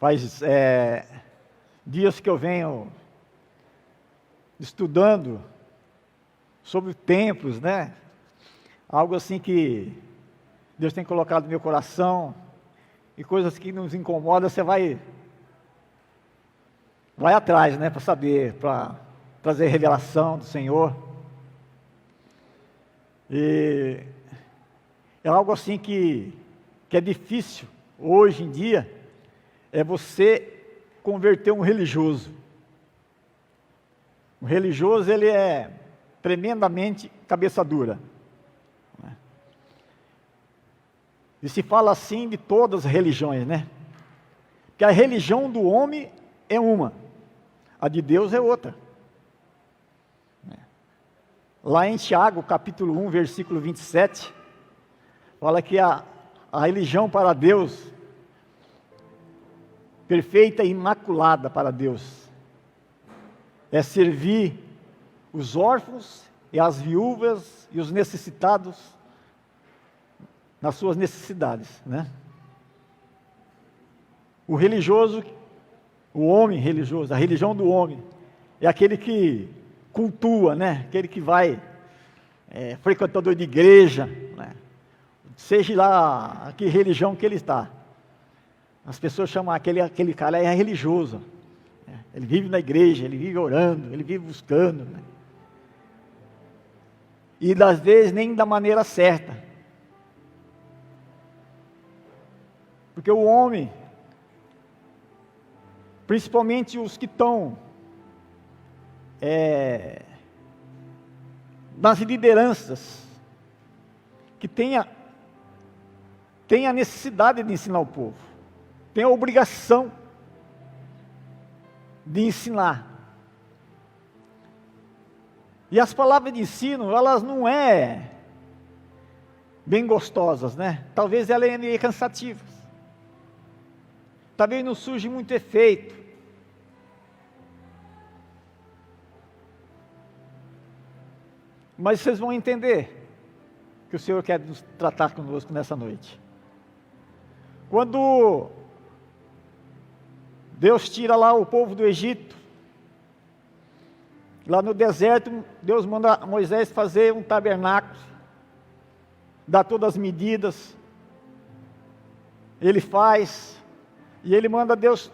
Faz dias que eu venho estudando sobre templos, né? Algo assim que Deus tem colocado no meu coração, e coisas que nos incomodam, você vai atrás, né? Para saber, para trazer revelação do Senhor. E é algo assim que é difícil hoje em dia, é você converter um religioso. O religioso, ele é tremendamente cabeça dura. E se fala assim de todas as religiões, né? Que a religião do homem é uma, a de Deus é outra. Lá em Tiago, capítulo 1, versículo 27, fala que a religião para Deus, perfeita e imaculada para Deus, é servir os órfãos e as viúvas e os necessitados nas suas necessidades, né? O religioso, o homem religioso, a religião do homem, é aquele que cultua, né? Aquele que vai, frequentador de igreja, né? Seja lá que religião que ele está. As pessoas chamam aquele cara é religioso. Ele vive na igreja, ele vive orando, ele vive buscando, né? E às vezes nem da maneira certa. Porque o homem, principalmente os que estão nas lideranças, que tem a necessidade de ensinar o povo, tem a obrigação de ensinar. E as palavras de ensino, elas não bem gostosas, né? Talvez elas sejam meio cansativas. Talvez não surge muito efeito. Mas vocês vão entender que o Senhor quer nos tratar conosco nessa noite. Quando Deus tira lá o povo do Egito, lá no deserto, Deus manda Moisés fazer um tabernáculo, dá todas as medidas, ele faz, e ele manda Deus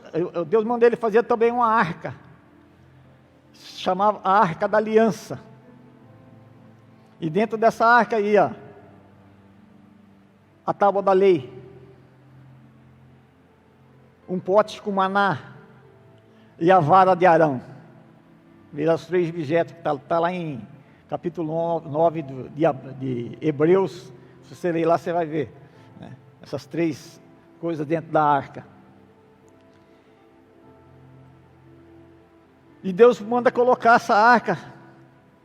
manda ele fazer também uma arca, chamava a Arca da Aliança, e dentro dessa arca ia a tábua da lei, um pote com maná e a vara de Arão. Vira os 3 objetos que está lá em capítulo 9 de Hebreus. Se você ler lá, você vai ver, né? Essas 3 coisas dentro da arca. E Deus manda colocar essa arca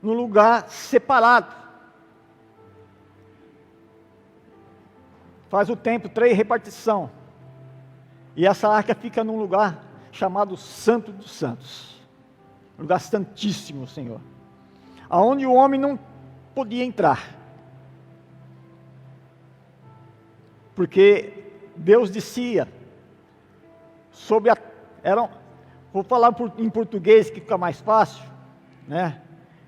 num lugar separado. Faz o tempo, 3 repartição. E essa arca fica num lugar chamado Santo dos Santos. Lugar santíssimo, Senhor. Aonde o homem não podia entrar. Porque Deus dizia sobre vou falar em português que fica mais fácil, né?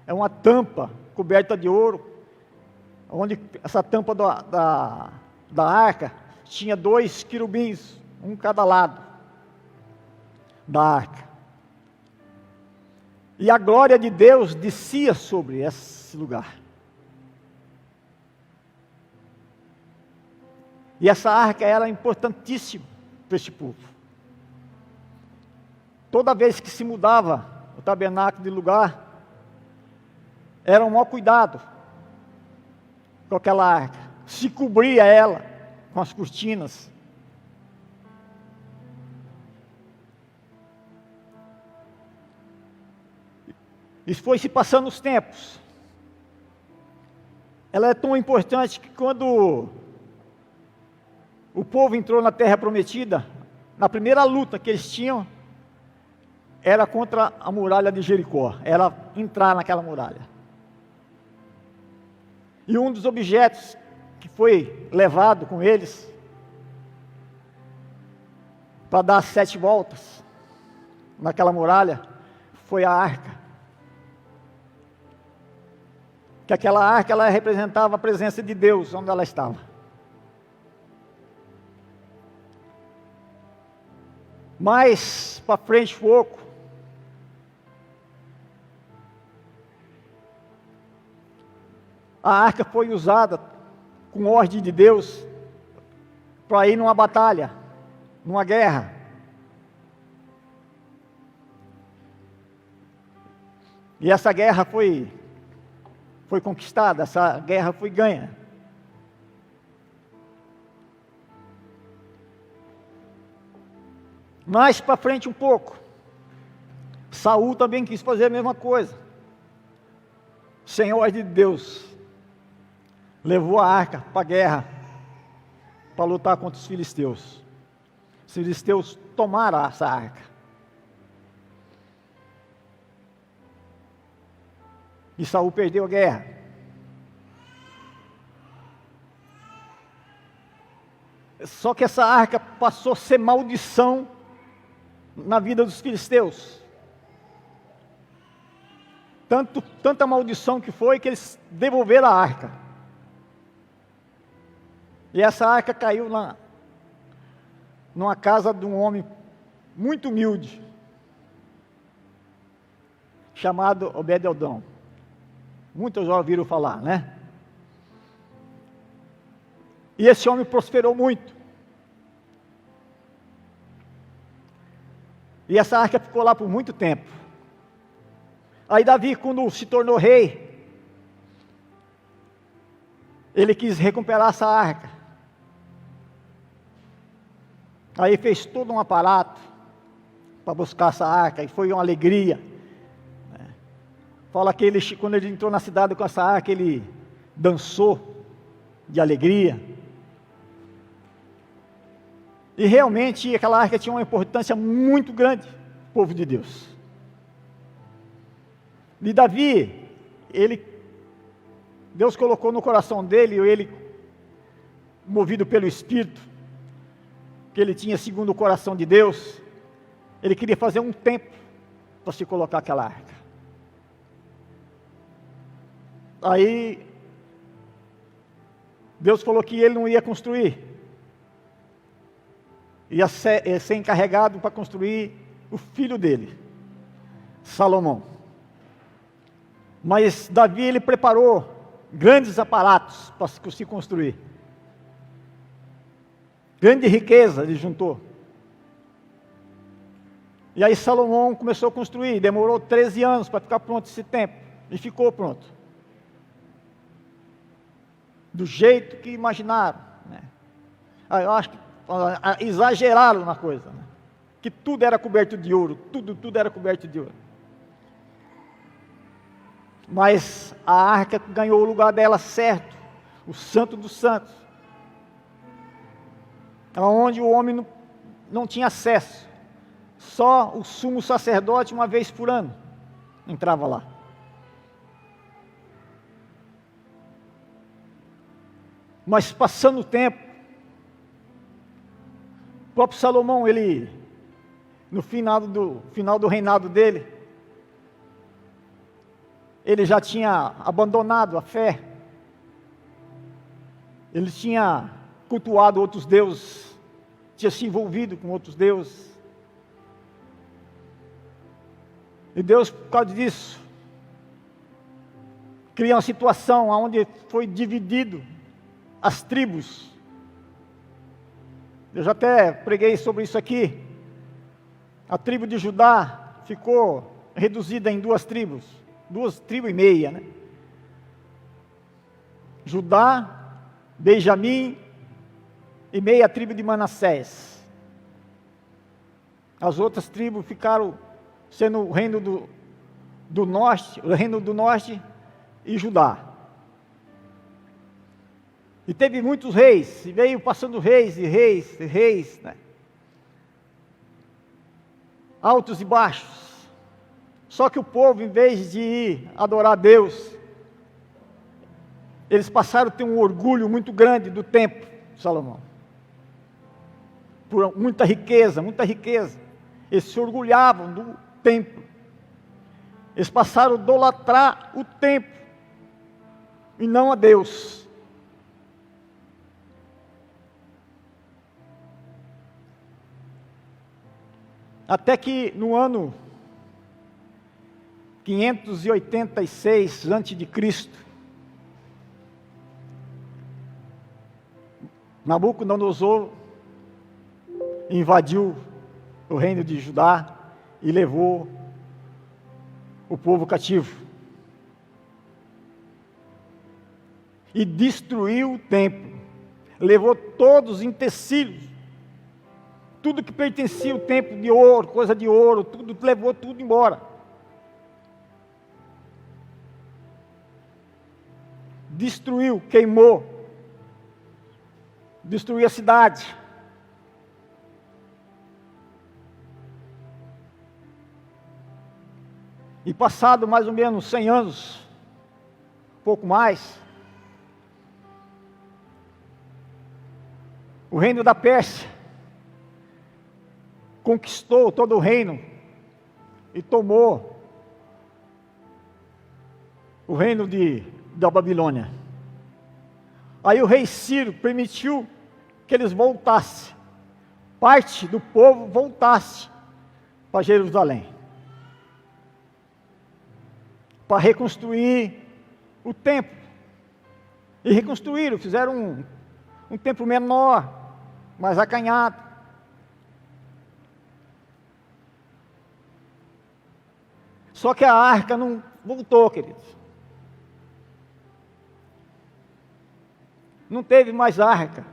É uma tampa coberta de ouro, onde essa tampa da arca tinha 2 querubins, um cada lado da arca. E a glória de Deus descia sobre esse lugar. E essa arca era importantíssima para este povo. Toda vez que se mudava o tabernáculo de lugar, era um maior cuidado com aquela arca. Se cobria ela com as cortinas. E foi se passando os tempos. Ela é tão importante que quando o povo entrou na terra prometida, na primeira luta que eles tinham, era contra a muralha de Jericó, era entrar naquela muralha. E um dos objetos que foi levado com eles, para dar 7 voltas naquela muralha, foi a arca. Que aquela arca, ela representava a presença de Deus onde ela estava. Mais para frente, pouco, a arca foi usada com ordem de Deus para ir numa batalha, numa guerra. E essa guerra foi conquistada, essa guerra foi ganha. Mais para frente um pouco, Saul também quis fazer a mesma coisa. Sem ordem de Deus, levou a arca para a guerra, para lutar contra os filisteus. Os filisteus tomaram essa arca. E Saul perdeu a guerra. Só que essa arca passou a ser maldição na vida dos filisteus. Tanta maldição que foi que eles devolveram a arca. E essa arca caiu numa casa de um homem muito humilde, chamado Obed-Edom. Muitos já ouviram falar, né? E esse homem prosperou muito. E essa arca ficou lá por muito tempo. Aí Davi, quando se tornou rei, ele quis recuperar essa arca. Aí fez todo um aparato para buscar essa arca, e foi uma alegria. Fala que quando ele entrou na cidade com essa arca, ele dançou de alegria. E realmente aquela arca tinha uma importância muito grande para o povo de Deus. E Davi, Deus colocou no coração dele, ele, movido pelo Espírito, que ele tinha segundo o coração de Deus, ele queria fazer um templo para se colocar aquela arca. Aí, Deus falou que ele não ia construir. Ia ser encarregado para construir o filho dele, Salomão. Mas Davi, ele preparou grandes aparatos para se construir. Grande riqueza ele juntou. E aí Salomão começou a construir, demorou 13 anos para ficar pronto esse templo, e ficou pronto. Do jeito que imaginaram, né? Eu acho que exageraram na coisa, né? Que tudo era coberto de ouro, tudo era coberto de ouro. Mas a arca ganhou o lugar dela certo, o Santo dos Santos, onde o homem não tinha acesso. Só o sumo sacerdote, uma vez por ano, entrava lá. Mas passando o tempo, o próprio Salomão, no final do reinado dele, ele já tinha abandonado a fé. Ele tinha cultuado outros deuses, tinha se envolvido com outros deuses. E Deus, por causa disso, cria uma situação onde foi dividido as tribos. Eu já até preguei sobre isso aqui. A tribo de Judá ficou reduzida em 2 tribos e meia, né? Judá, Benjamim e meia tribo de Manassés. As outras tribos ficaram sendo o reino do norte e Judá. E teve muitos reis, e veio passando reis, né? Altos e baixos. Só que o povo, em vez de ir adorar Deus, eles passaram a ter um orgulho muito grande do templo de Salomão. por muita riqueza, muita riqueza. Eles se orgulhavam do templo. Eles passaram a idolatrar o templo e não a Deus. Até que no ano 586 a.C., Nabucodonosor invadiu o reino de Judá e levou o povo cativo. E destruiu o templo. Levou todos os utensílios, tudo que pertencia ao templo de ouro, coisa de ouro, tudo, levou tudo embora. Destruiu, queimou. Destruiu a cidade. E passado mais ou menos 100 anos, pouco mais, o reino da Pérsia conquistou todo o reino e tomou o reino da Babilônia. Aí o rei Ciro permitiu que eles voltassem, parte do povo voltasse para Jerusalém, para reconstruir o templo. E reconstruíram, fizeram um templo menor, mais acanhado. Só que a arca não voltou, queridos. Não teve mais arca.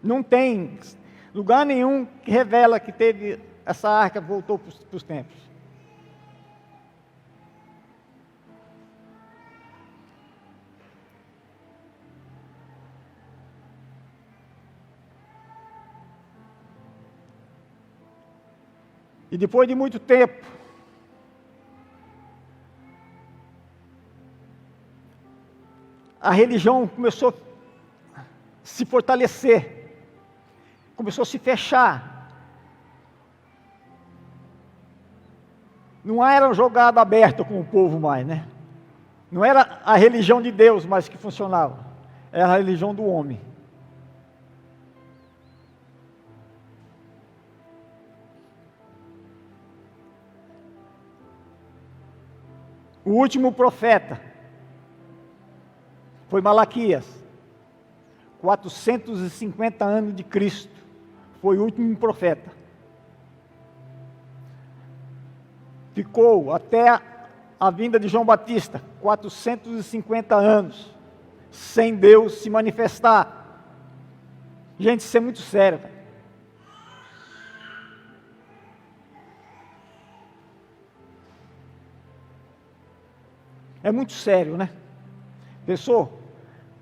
Não tem lugar nenhum que revela que teve essa arca, voltou para os templos. E depois de muito tempo, a religião começou a se fortalecer, começou a se fechar. Não era um jogado aberto com o povo mais, né? Não era a religião de Deus mais que funcionava, era a religião do homem. O último profeta foi Malaquias, 450 anos de Cristo, foi o último profeta. Ficou até a vinda de João Batista, 450 anos, sem Deus se manifestar. Gente, isso é muito sério, velho. É muito sério, né? Pensou?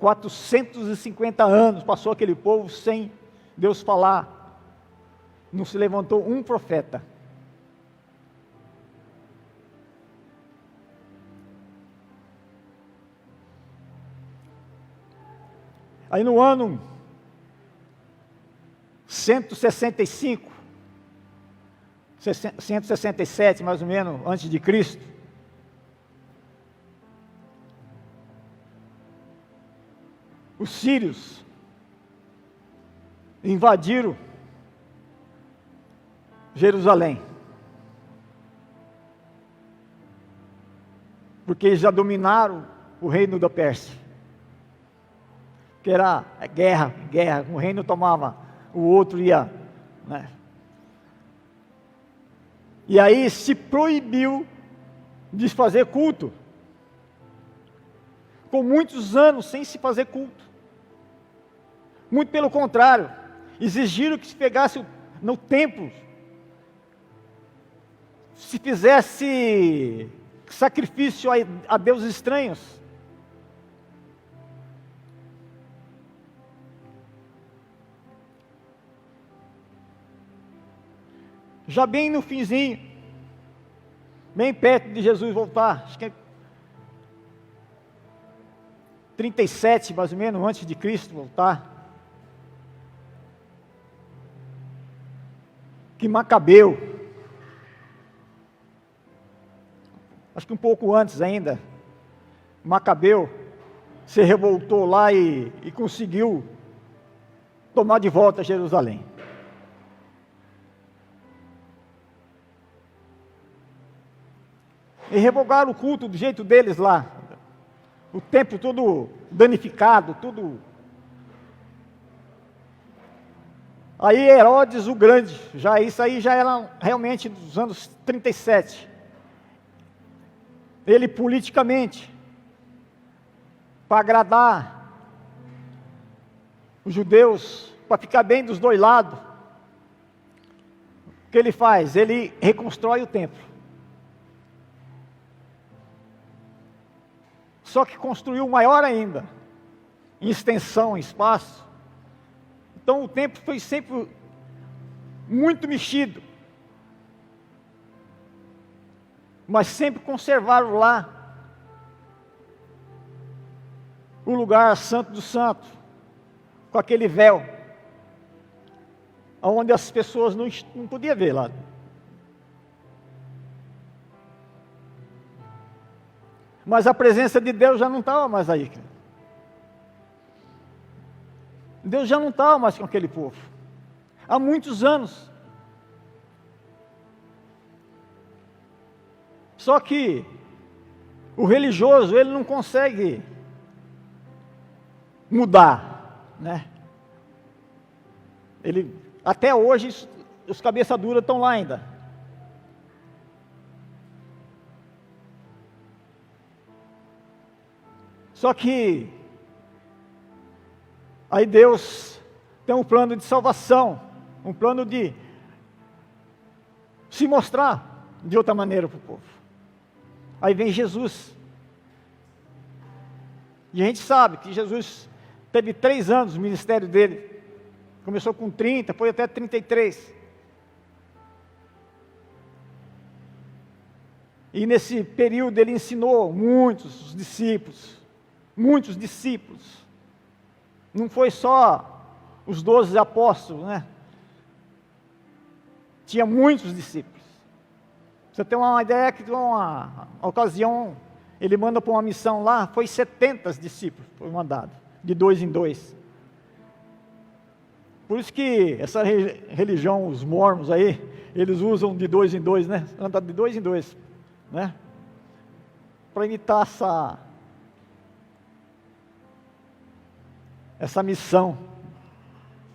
450 anos passou aquele povo sem Deus falar. Não se levantou um profeta. Aí no ano 165, 167 mais ou menos, antes de Cristo, os sírios invadiram Jerusalém, porque eles já dominaram o reino da Pérsia, que era guerra, um reino tomava, o outro ia, né? E aí se proibiu de fazer culto, com muitos anos sem se fazer culto. Muito pelo contrário, exigiram que se pegasse no templo, se fizesse sacrifício a deuses estranhos. Já bem no finzinho, bem perto de Jesus voltar, acho que é 37 mais ou menos, antes de Cristo voltar, que Macabeu, acho que um pouco antes ainda, Macabeu se revoltou lá e conseguiu tomar de volta Jerusalém. E revogaram o culto do jeito deles lá. O templo todo danificado, tudo. Aí Herodes o Grande, isso aí já era realmente dos anos 37. Ele politicamente, para agradar os judeus, para ficar bem dos dois lados, o que ele faz? Ele reconstrói o templo. Só que construiu maior ainda, em extensão, em espaço. Então o templo foi sempre muito mexido. Mas sempre conservaram lá o lugar santo do santo, com aquele véu, onde as pessoas não podiam ver lá. Mas a presença de Deus já não estava mais aí. Deus já não estava mais com aquele povo. Há muitos anos. Só que o religioso, ele não consegue mudar, né? Até hoje, os cabeça dura estão lá ainda. Só que aí Deus tem um plano de salvação, um plano de se mostrar de outra maneira para o povo. Aí vem Jesus. E a gente sabe que Jesus teve 3 anos o ministério dele. Começou com 30, foi até 33. E nesse período ele ensinou muitos discípulos. Muitos discípulos. Não foi só os 12 apóstolos, né? Tinha muitos discípulos. Você tem uma ideia que uma ocasião, ele manda para uma missão lá, foi 70 discípulos, foi mandado, de 2 em 2. Por isso que essa religião, os mormons aí, eles usam de 2 em 2, né? Anda de 2 em 2, né? Para imitar essa missão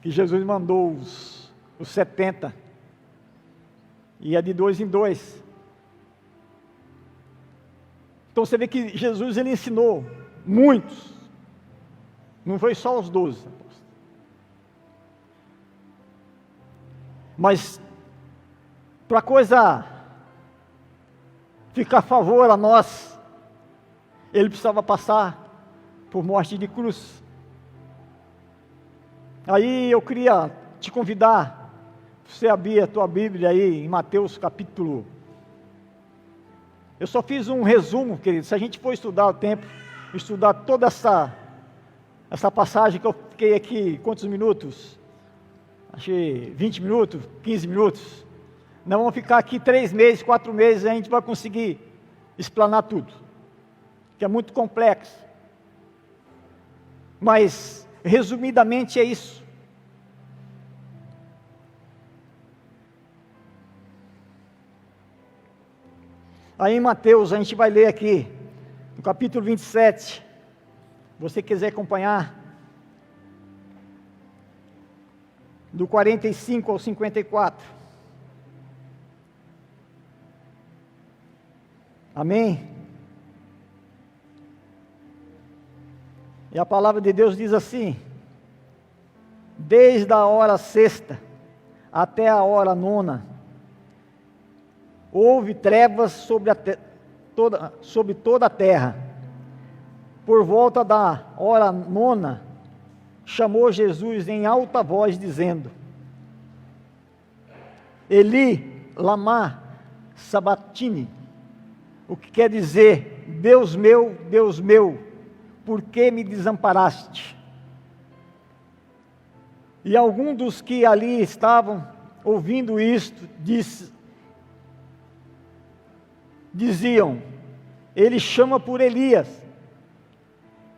que Jesus mandou os 70, e é de 2 em 2. Então você vê que Jesus ele ensinou muitos, não foi só os 12, mas para a coisa ficar a favor a nós, ele precisava passar por morte de cruz. Aí eu queria te convidar, você abrir a tua Bíblia aí em Mateus capítulo. Eu só fiz um resumo, querido. Se a gente for estudar o tempo, estudar toda essa passagem que eu fiquei aqui, quantos minutos? Achei 20 minutos, 15 minutos. Nós vamos ficar aqui 3 meses, 4 meses, a gente vai conseguir explanar tudo, que é muito complexo. Mas resumidamente é isso. Aí em Mateus, a gente vai ler aqui, no capítulo 27, se você quiser acompanhar, do 45 ao 54. Amém? E a palavra de Deus diz assim: desde a hora 6ª até a hora 9ª, houve trevas sobre toda a terra. Por volta da hora 9ª, chamou Jesus em alta voz, dizendo: Eli, lama sabatini, o que quer dizer: Deus meu, por que me desamparaste? E alguns dos que ali estavam ouvindo isto, diziam: ele chama por Elias.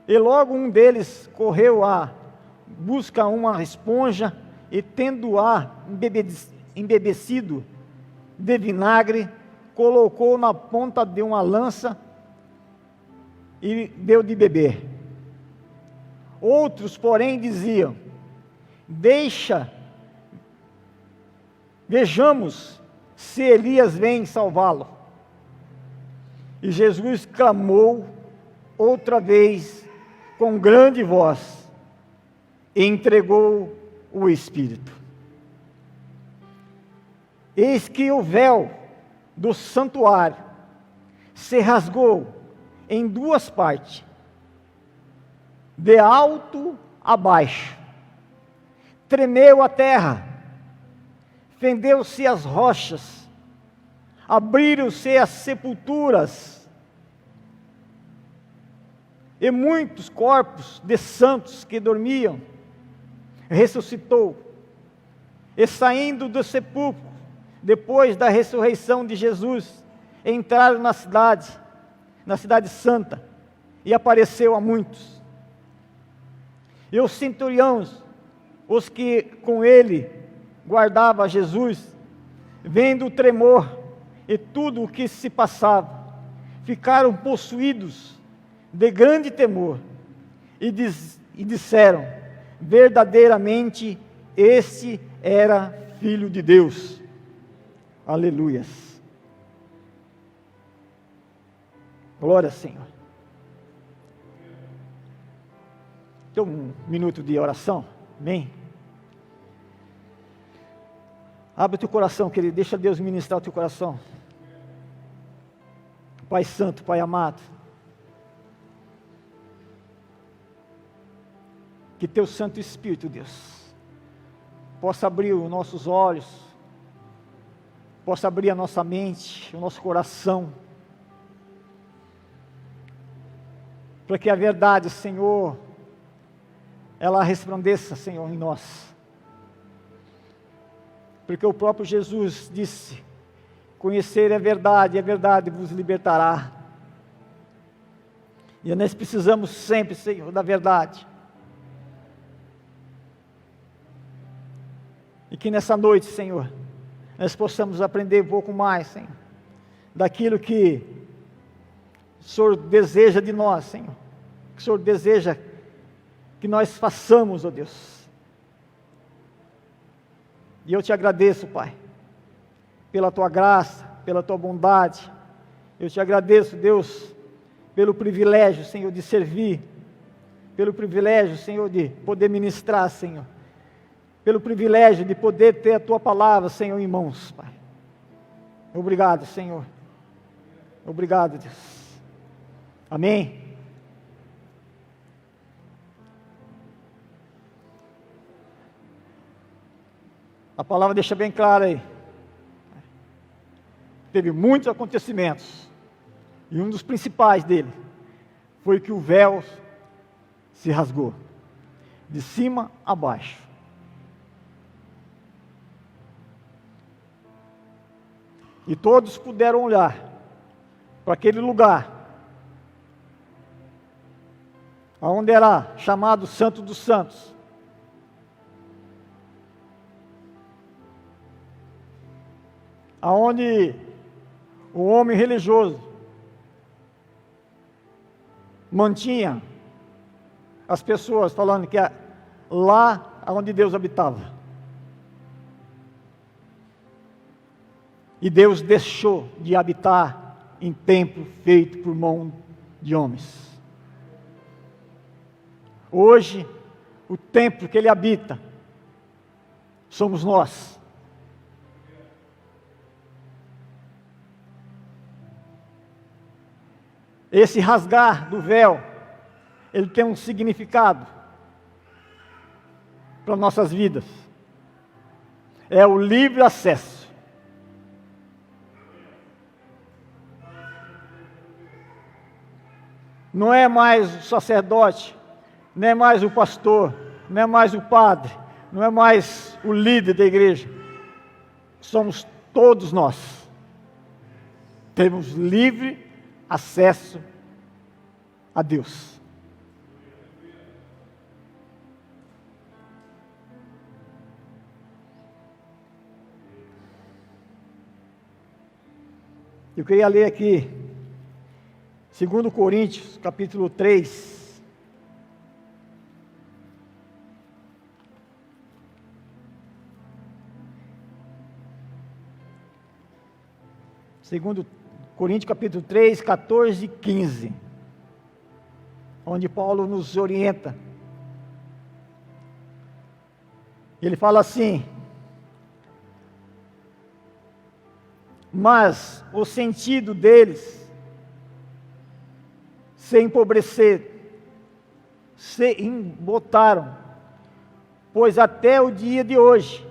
E logo um deles correu a buscar uma esponja e, tendo-a embebecido de vinagre, colocou na ponta de uma lança e deu de beber. Outros, porém, diziam: vejamos se Elias vem salvá-lo. E Jesus clamou outra vez com grande voz e entregou o Espírito. Eis que o véu do santuário se rasgou em duas partes, de alto a baixo. Tremeu a terra, fendeu-se as rochas, abriram-se as sepulturas, e muitos corpos de santos que dormiam ressuscitou. E saindo do sepulcro, depois da ressurreição de Jesus, entraram na cidade santa, e apareceu a muitos. E os centuriões, os que com ele guardavam Jesus, vendo o tremor e tudo o que se passava, ficaram possuídos de grande temor, e disseram: verdadeiramente este era Filho de Deus. Aleluias. Glória ao Senhor. Tem um minuto de oração? Amém? Abre o teu coração, querido, deixa Deus ministrar o teu coração. Pai Santo, Pai amado, que teu Santo Espírito, Deus, possa abrir os nossos olhos, possa abrir a nossa mente, o nosso coração, para que a verdade, Senhor, ela resplandeça, Senhor, em nós. Porque o próprio Jesus disse: conhecer a verdade vos libertará. E nós precisamos sempre, Senhor, da verdade. E que nessa noite, Senhor, nós possamos aprender um pouco mais, Senhor, daquilo que o Senhor deseja de nós, Senhor. Que o Senhor deseja que nós façamos, ó Deus. E eu te agradeço, Pai, pela tua graça, pela tua bondade. Eu te agradeço, Deus, pelo privilégio, Senhor, de servir, pelo privilégio, Senhor, de poder ministrar, Senhor, pelo privilégio de poder ter a tua palavra, Senhor, em mãos, Pai. Obrigado, Senhor. Obrigado, Deus. Amém. A palavra deixa bem claro aí. Teve muitos acontecimentos, e um dos principais dele foi que o véu se rasgou, de cima a baixo. E todos puderam olhar para aquele lugar, onde era chamado Santo dos Santos. Aonde o homem religioso mantinha as pessoas falando que é lá onde Deus habitava. E Deus deixou de habitar em templo feito por mão de homens. Hoje, o templo que Ele habita somos nós. Esse rasgar do véu, ele tem um significado para nossas vidas. É o livre acesso. Não é mais o sacerdote, não é mais o pastor, não é mais o padre, não é mais o líder da igreja. somos todos nós. Temos livre acesso a Deus. Eu queria ler aqui, 2 Coríntios, capítulo 3. Segundo Coríntios, capítulo 3, 14 e 15. Onde Paulo nos orienta. Ele fala assim: mas o sentido deles se empobreceram, se embotaram, pois até o dia de hoje,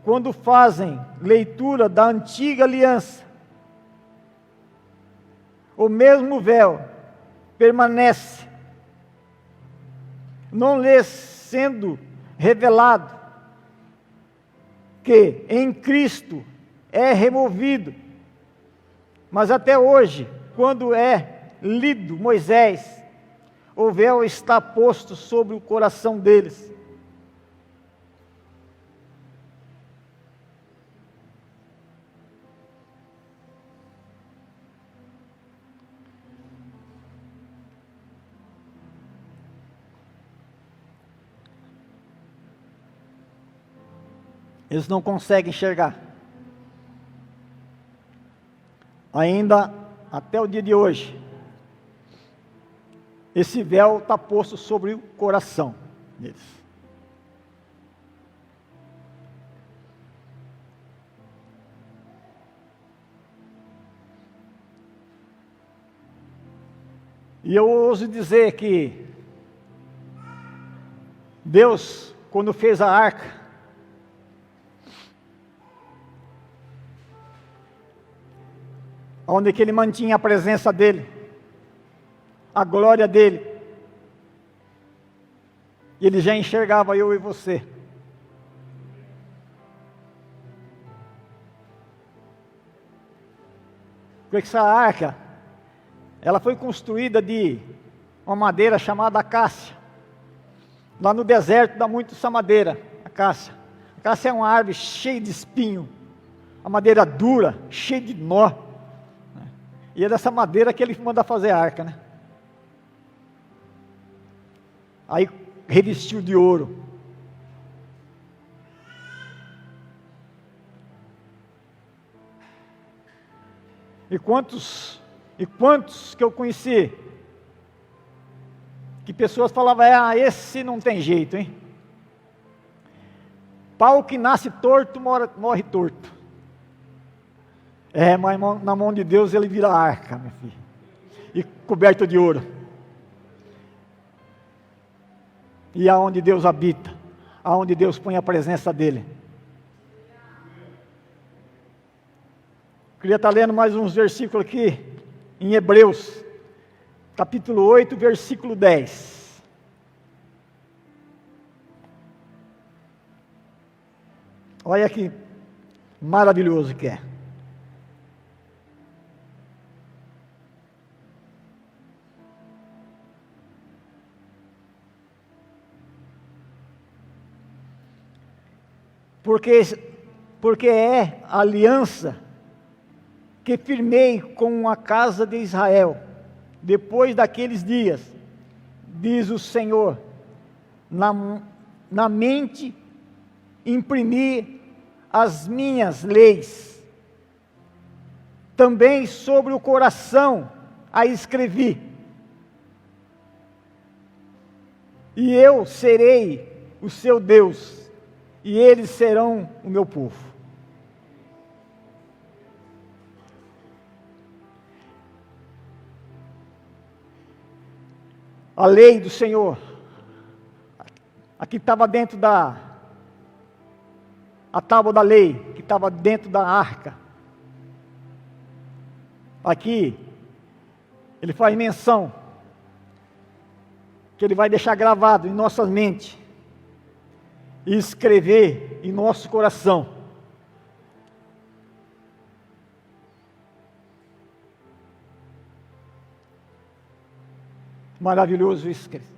quando fazem leitura da antiga aliança, o mesmo véu permanece, não lhes sendo revelado que em Cristo é removido. Mas até hoje, quando é lido Moisés, o véu está posto sobre o coração deles. Eles não conseguem enxergar. Ainda até o dia de hoje, esse véu está posto sobre o coração deles. E eu ouso dizer que Deus, quando fez a arca, onde que ele mantinha a presença dele, a glória dele, ele já enxergava eu e você. Porque essa arca, ela foi construída de uma madeira chamada acácia. Lá no deserto dá muito essa madeira, acácia. A acácia é uma árvore cheia de espinho, a madeira dura, cheia de nó. E é dessa madeira que ele manda fazer a arca, né? Aí revestiu de ouro. E quantos que eu conheci, que pessoas falavam, esse não tem jeito, hein? Pau que nasce torto, morre torto. Mas na mão de Deus ele vira arca, minha filha, e coberto de ouro. E aonde Deus habita, aonde Deus põe a presença dele. Queria estar lendo mais uns versículos aqui, em Hebreus, capítulo 8, versículo 10. Olha que maravilhoso que é. Porque é a aliança que firmei com a casa de Israel, depois daqueles dias, diz o Senhor, na mente imprimi as minhas leis, também sobre o coração a escrevi, e eu serei o seu Deus, e eles serão o meu povo. A lei do Senhor, aqui estava dentro a tábua da lei, que estava dentro da arca. Aqui, ele faz menção, que ele vai deixar gravado em nossas mentes, e escrever em nosso coração, Maravilhoso isso, querido.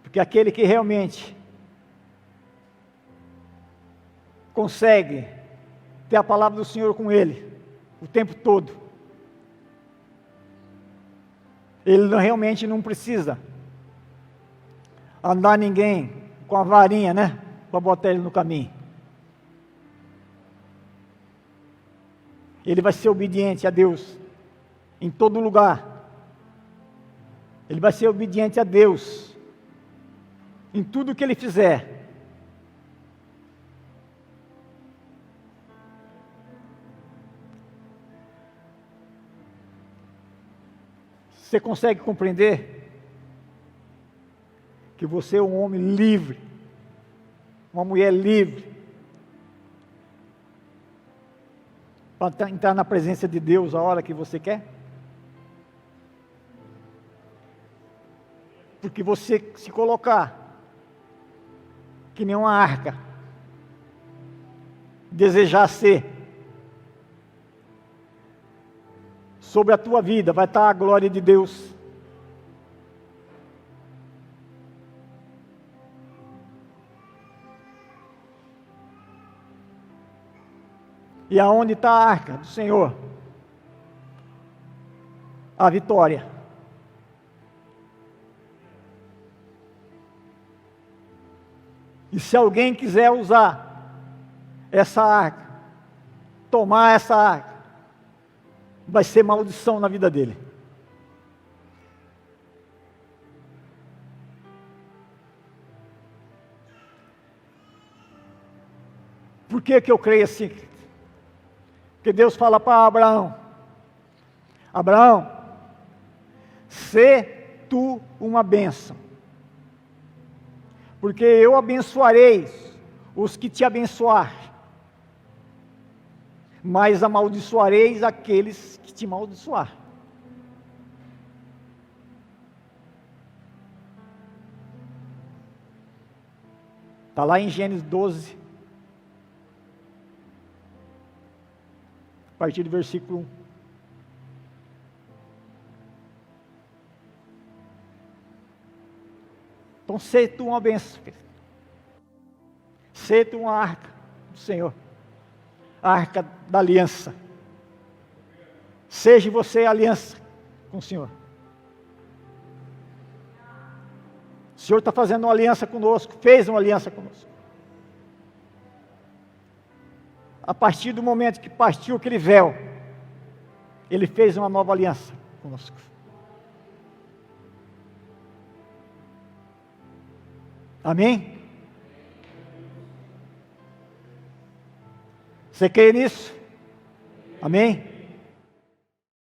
Porque aquele que realmente consegue ter a palavra do Senhor com ele o tempo todo, ele realmente não precisa andar ninguém com a varinha, né? Para botar ele no caminho. Ele vai ser obediente a Deus em todo lugar. Ele vai ser obediente a Deus em tudo que ele fizer. Você consegue compreender que você é um homem livre, uma mulher livre, para entrar na presença de Deus a hora que você quer? Porque você se colocar que nem uma arca, desejar ser, sobre a tua vida vai estar a glória de Deus. E aonde está a arca do Senhor? A vitória. E se alguém quiser usar essa arca, tomar essa arca, vai ser maldição na vida dele. Por que eu creio assim? Porque Deus fala para Abraão: Abraão, sê tu uma bênção, porque eu abençoarei os que te abençoar, mas amaldiçoareis aqueles que te amaldiçoar. Está lá em Gênesis 12, a partir do versículo 1. Então, sê tu uma bênção, sê tu uma arca do Senhor, a arca da aliança. Seja você a aliança com o Senhor. O Senhor está fazendo uma aliança conosco, fez uma aliança conosco. A partir do momento que partiu aquele véu, Ele fez uma nova aliança conosco. Amém? Você crê nisso? Amém?